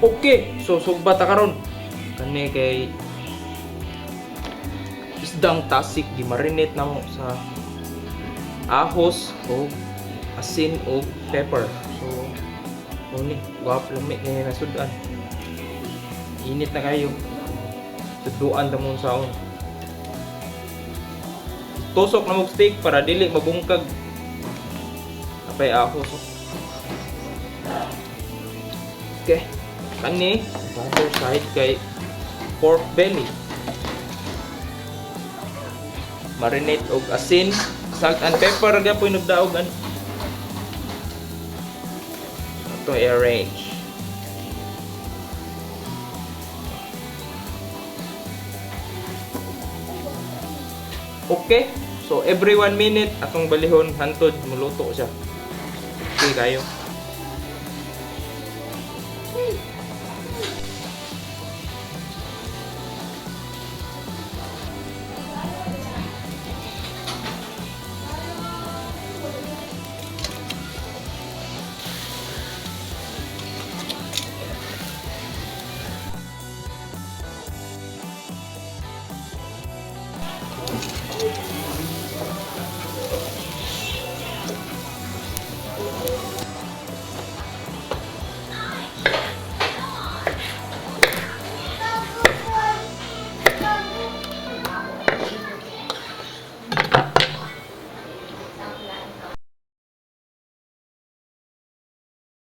Okay, so sugba ta karon. Kani kay isdang tasik gi-marinate namo sa ahos o asin o pepper. So ni guwap lami ni nasudan. Init na kayo. Suduan ta mo saon. Tusok na mo steak para dili mabungkag. Apay ahos. Okay. Kani other side kay pork belly. Marinate og asin, salt and pepper gyapon nagdaogan. Ito i-arrange. Okay. So every 1 minute atong balihon hantod muluto siya. Okay kayo.